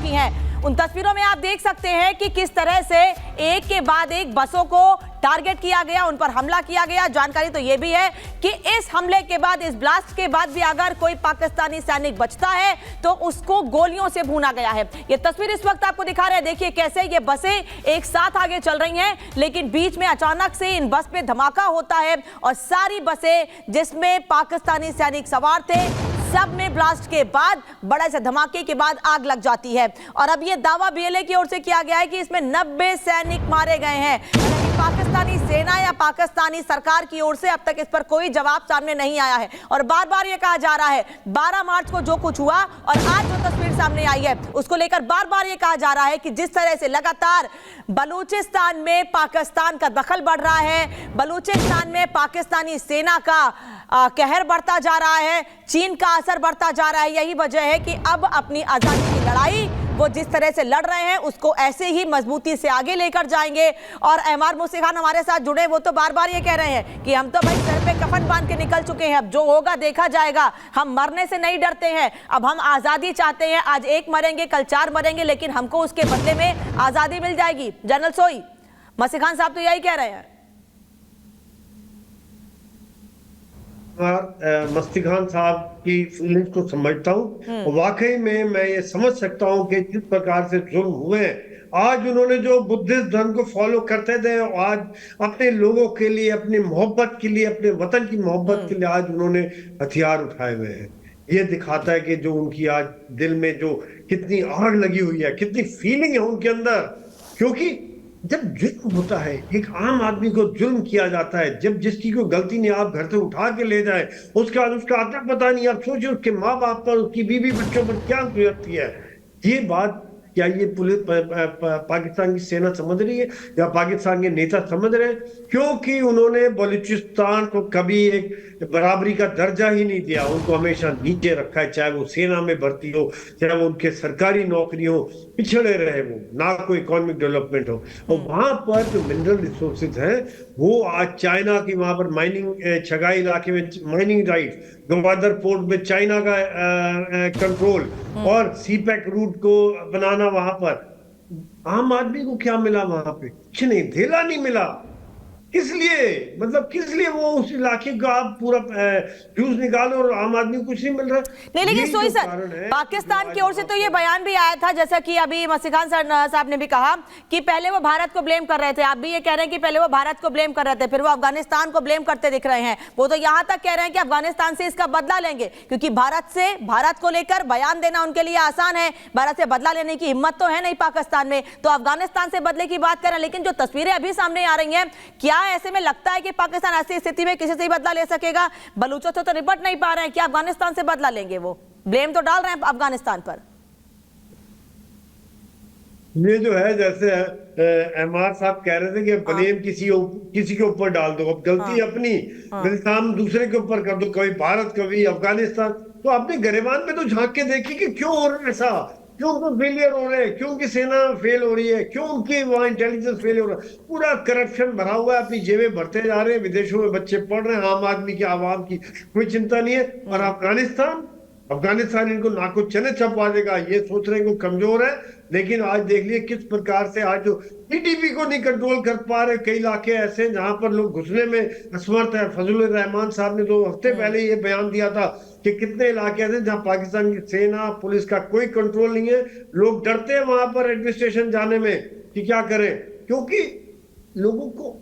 चुकी हैं। उन तस्वीरों में आप देख सकते हैं कि किस तरह से एक के बाद एक बसों को टारगेट किया गया, उन पर हमला किया गया। जानकारी तो यह भी है कि इस हमले के बाद, इस ब्लास्ट के बाद भी अगर कोई पाकिस्तानी सैनिक बचता है तो उसको गोलियों से भूना गया है। ये तस्वीर इस वक्त आपको दिखा रहे हैं। देखिए कैसे ये बसें एक साथ आगे चल रही हैं, लेकिन बीच में अचानक से इन बस पे धमाका होता है और सारी बसें जिसमें पाकिस्तानी सैनिक सवार थे, सब में ब्लास्ट के बाद, बड़े से धमाके के बाद आग लग जाती है। और अब यह दावा बीएलए की ओर से किया गया है कि इसमें 90 सैनिक मारे गए हैं। पाकिस्तानी सेना या पाकिस्तानी सरकार की ओर से अब तक इस पर कोई जवाब सामने नहीं आया है और बार बार यह कहा जा रहा है 12 मार्च को जो कुछ हुआ और आज जो तस्वीर सामने आई है उसको लेकर बार बार यह कहा जा रहा है कि जिस तरह से लगातार बलूचिस्तान में पाकिस्तान का दखल बढ़ रहा है, बलूचिस्तान में पाकिस्तानी सेना का कहर बढ़ता जा रहा है, चीन का असर बढ़ता जा रहा है। यही वजह है कि अब अपनी आजादी की लड़ाई वो जिस तरह से लड़ रहे हैं उसको ऐसे ही मजबूती से आगे लेकर जाएंगे। और एमआर मूसा खान हमारे साथ जुड़े, वो तो बार बार ये कह रहे हैं कि हम तो भाई सर पे कफन बांध के निकल चुके हैं, अब जो होगा देखा जाएगा, हम मरने से नहीं डरते हैं, अब हम आजादी चाहते हैं। आज एक मरेंगे, कल 4 मरेंगे, लेकिन हमको उसके बदले में आजादी मिल जाएगी। जनरल सोई, मूसा खान साहब तो यही कह रहे हैं। मस्ती खान साहब की फीलिंग्स को समझता हूँ। वाकई में मैं ये समझ सकता हूँ कि जिस प्रकार से जुल्म हुए हैं, आज उन्होंने जो बुद्धिस्ट धर्म को फॉलो करते थे, आज अपने लोगों के लिए, अपनी मोहब्बत के लिए, अपने वतन की मोहब्बत के लिए आज उन्होंने हथियार उठाए हुए हैं। ये दिखाता है कि जो उनकी आज दिल में जो कितनी आग लगी हुई है, कितनी फीलिंग है उनके अंदर। क्योंकि जब जुल्म होता है, एक आम आदमी को जुल्म किया जाता है, जब जिसकी कोई गलती नहीं, आप घर से उठा के ले जाए, उसके बाद उसका आता पता नहीं, आप सोचिए उसके माँ बाप पर, उसकी बीवी बच्चों पर क्या गुजरती है। ये बात क्या ये पुलिस पाकिस्तान की सेना समझ रही है या पाकिस्तान के नेता समझ रहे हैं? क्योंकि उन्होंने बलूचिस्तान को कभी एक बराबरी का दर्जा ही नहीं दिया, उनको हमेशा नीचे रखा है, चाहे वो सेना में भर्ती हो, चाहे वो उनके सरकारी नौकरी हो, पिछड़े रहे वो, ना कोई इकोनॉमिक डेवलपमेंट हो। और वहां पर जो मिनरल रिसोर्सेज हैं वो आज चाइना की, वहां पर माइनिंग, छगाई इलाके में माइनिंग राइट, गवादर पोर्ट में चाइना का कंट्रोल और सीपैक रूट को बनाना, वहां पर आम आदमी को क्या मिला? वहां पे कुछ नहीं, धेला नहीं मिला। किस लिए? मतलब किस लिए वो उस इलाके का आप पूरा फ्यूज निकालो और आम आदमी को कुछ नहीं मिल रहा? नहीं, लेकिन सोई सर, पाकिस्तान की ओर से तो ये बयान भी आया था, जैसा कि अभी मूसा खान साहब ने भी कहा कि पहले वो भारत को ब्लेम कर रहे थे। आप भी ये कह रहे हैं कि पहले वो भारत को ब्लेम कर रहे थे, फिर वो अफगानिस्तान को ब्लेम करते दिख रहे हैं। वो तो यहां तक कह रहे हैं कि अफगानिस्तान से इसका बदला लेंगे, क्योंकि भारत को लेकर बयान देना उनके लिए आसान है, भारत से बदला लेने की हिम्मत तो है नहीं पाकिस्तान में, तो अफगानिस्तान से बदले की बात कर रहे हैं। लेकिन जो तस्वीरें अभी सामने आ रही हैं, क्या ऐसे में लगता है कि पाकिस्तान ऐसी स्थिति में किसी से ही बदला ले सकेगा? बलूचों से तो निपट नहीं पा रहे हैं, क्या अफगानिस्तान से बदला लेंगे? वो ब्लेम तो डाल रहे हैं अफगानिस्तान पर। ये जो है, जैसे एमआर साहब कह रहे थे कि ब्लेम किसी के ऊपर डाल दो, अब गलती अपनी इल्जाम दूसरे के ऊपर कर दो, कभी भारत कभी अफगानिस्तान। तो अपने गिरेबान में तो झांक के देखिए कि क्यों हो रहा है ऐसा, क्यों उनको फेलियर हो रहे हैं, क्यों उनकी सेना फेल हो रही है, क्यों उनकी वहां इंटेलिजेंस फेल हो रहा है। पूरा करप्शन भरा हुआ है, अपनी जेबें भरते जा रहे हैं, विदेशों में बच्चे पढ़ रहे हैं, आम आदमी की, आवाम की कोई चिंता नहीं है। और अफगानिस्तान इनको नाको चने चपा देगा, ये सोच रहे हैं कि कमजोर है। लेकिन आज देख लिए किस प्रकार से आज जो टीटीपी को नहीं कंट्रोल कर पा रहे, कई इलाके ऐसे हैं जहां पर लोग घुसने में असमर्थ है। फजलुर रहमान साहब ने 2 हफ्ते पहले ये बयान दिया था कि कितने इलाके ऐसे जहां पाकिस्तान की सेना पुलिस का कोई कंट्रोल नहीं है, लोग डरते हैं वहां पर एडमिनिस्ट्रेशन जाने में कि क्या करें, क्योंकि लोगों को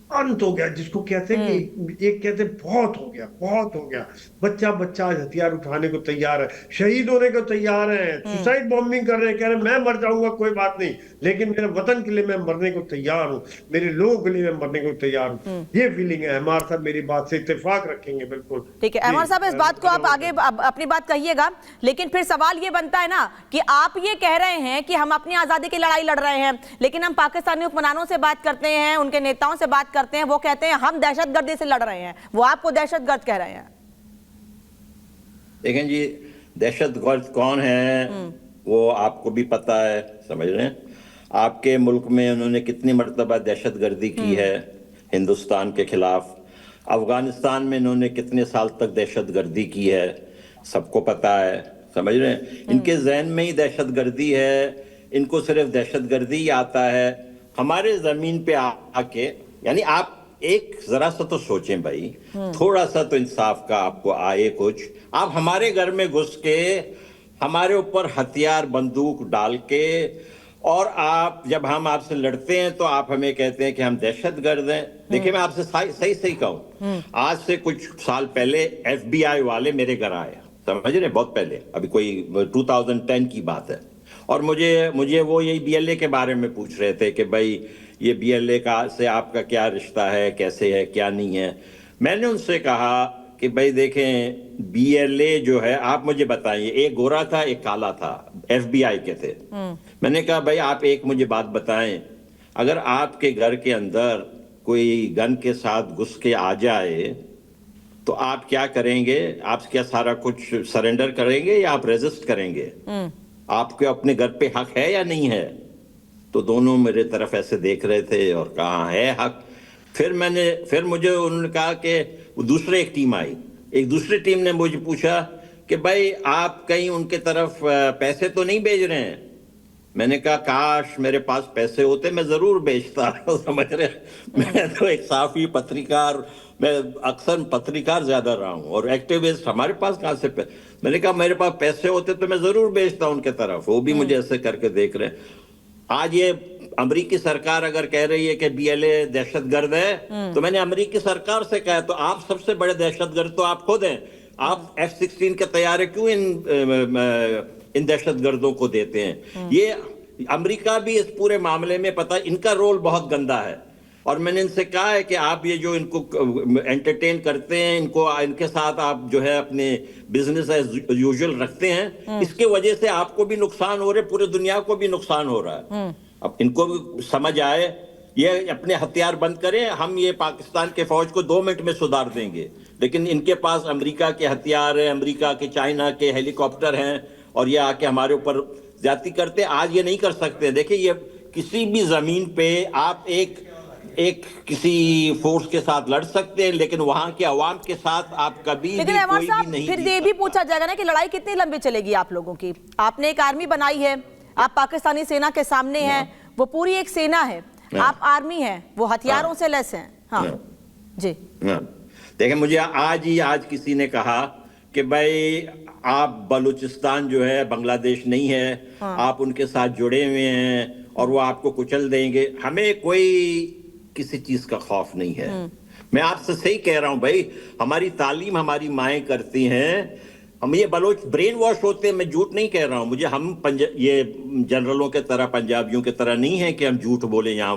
अंत हो गया, जिसको कहते हैं कि एक कहते हैं बहुत हो गया। बच्चा आज हथियार उठाने को तैयार है, शहीद होने को तैयार है, सुसाइड बॉम्बिंग कर रहे हैं, कह रहे हैं मैं मर जाऊंगा कोई बात नहीं, लेकिन मेरे वतन के लिए मैं मरने को तैयार हूँ, मेरे लोगों के लिए मैं मरने को तैयार हूँ। ये फीलिंग है। एमआर साहब मेरी बात से इत्तेफाक रखेंगे? बिल्कुल ठीक है एमआर साहब, इस बात को आप आगे अपनी बात कहिएगा, लेकिन फिर सवाल ये बनता है ना कि आप ये कह रहे हैं कि हम अपनी आजादी की लड़ाई लड़ रहे हैं, लेकिन हम पाकिस्तानी हुक्मरानों से बात करते हैं, उनके नेताओं से बात करते हैं, वो कहते हैं हम दहशतगर्दी से लड़ रहे हैं, वो आपको दहशतगर्द कह रहे हैं। देखें जी, दहशतगर्द कौन है वो आपको भी पता है, समझ रहे हैं? आपके मुल्क में उन्होंने कितनी मर्तबा दहशतगर्दी की है हिंदुस्तान के खिलाफ, अफगानिस्तान में इन्होंने कितने साल तक दहशतगर्दी की है, सबको पता है। समझ रहे हैं? इनके जहन में ही दहशतगर्दी है, इनको सिर्फ दहशतगर्दी ही आता है। हमारे जमीन पे आके, यानी आप एक जरा सा तो सोचें भाई, थोड़ा सा तो इंसाफ का आपको आए कुछ। आप हमारे घर में घुस के हमारे ऊपर हथियार बंदूक डाल के, और आप जब हम आपसे लड़ते हैं तो आप हमें कहते हैं कि हम दहशतगर्द हैं। देखिए मैं आपसे सही सही कहूं, आज से कुछ साल पहले FBI वाले मेरे घर आए, समझ रहे, बहुत पहले, अभी कोई 2010 की बात है, और मुझे वो यही BLA के बारे में पूछ रहे थे कि भाई ये BLA का से आपका क्या रिश्ता है, कैसे है, क्या नहीं है। मैंने उनसे कहा कि भाई देखें, BLA जो है, आप मुझे बताइए, एक गोरा था एक काला था, FBI के थे। मैंने कहा भाई आप एक मुझे बात बताएं, अगर आपके घर के अंदर कोई गन के साथ घुस के आ जाए तो आप क्या करेंगे? आप क्या सारा कुछ सरेंडर करेंगे या आप रेजिस्ट करेंगे? आपके अपने घर पे हक है या नहीं है? तो दोनों मेरे तरफ ऐसे देख रहे थे और कहा है हक। फिर मुझे उन्होंने कहा कि दूसरे एक टीम आई, एक दूसरी टीम ने मुझे पूछा कि भाई आप कहीं उनके तरफ पैसे तो नहीं भेज रहे हैं? मैंने कहा काश मेरे पास पैसे होते मैं जरूर बेचता। समझ रहे, मैं तो एक साफी पत्रकार, मैं अक्सर पत्रकार ज्यादा रहा हूं और एक्टिविस्ट, हमारे पास कहां से मैंने कहा मेरे पास पैसे होते तो मैं जरूर बेचता उनके तरफ। वो भी मुझे ऐसे करके देख रहे हैं। आज ये अमेरिकी सरकार अगर कह रही है कि BLA दहशतगर्द है, तो मैंने अमेरिकी सरकार से कहा तो आप सबसे बड़े दहशतगर्द तो आप खुद हैं। आप F-16 के तैयारे क्यों इन दहशतगर्दों को देते हैं? ये अमेरिका भी इस पूरे मामले में, पता, इनका रोल बहुत गंदा है। और मैंने इनसे कहा है कि आप ये जो इनको एंटरटेन करते हैं, इनके साथ आप जो है अपने बिजनेस एज यूजुअल रखते हैं, इसके वजह से आपको भी नुकसान हो रहा है, पूरे दुनिया को भी नुकसान हो रहा है। अब इनको भी समझ आए, ये अपने हथियार बंद करें, हम ये पाकिस्तान के फौज को 2 मिनट में सुधार देंगे। लेकिन इनके पास अमेरिका के हथियार हैं, अमेरिका के, चाइना के हेलीकॉप्टर हैं, और ये आके हमारे ऊपर ज्यादती करते। आज ये नहीं कर सकते। देखिए, ये किसी भी जमीन पे आप एक किसी फोर्स के साथ लड़ सकते हैं, लेकिन वहां के अवाम के साथ आप कभी लेकिन भी अहमद कोई साहब, भी नहीं फिर ये भी पूछा जाएगा ना कि लड़ाई कितनी लंबी चलेगी आप लोगों की? आपने एक आर्मी बनाई है, आप पाकिस्तानी सेना के सामने हैं, वो पूरी एक सेना है, आप आर्मी हैं, वो हथियारों से लैस हैं। हाँ जी, देखिए, मुझे आज किसी ने कहा कि भाई आप बलूचिस्तान जो है बांग्लादेश नहीं है, आप उनके साथ जुड़े हुए हैं और वो आपको कुचल देंगे। हमें कोई किसी चीज का खौफ नहीं है। मैं आपसे सही कह रहा हूं भाई, हमारी तालीम हमारी माएं करती हैं, हम ये बलोच ब्रेन वॉश होते हैं। मैं झूठ नहीं कह रहा हूं, हम ये जनरलों के तरह, पंजाबियों के तरह नहीं है कि हम झूठ बोले यहाँ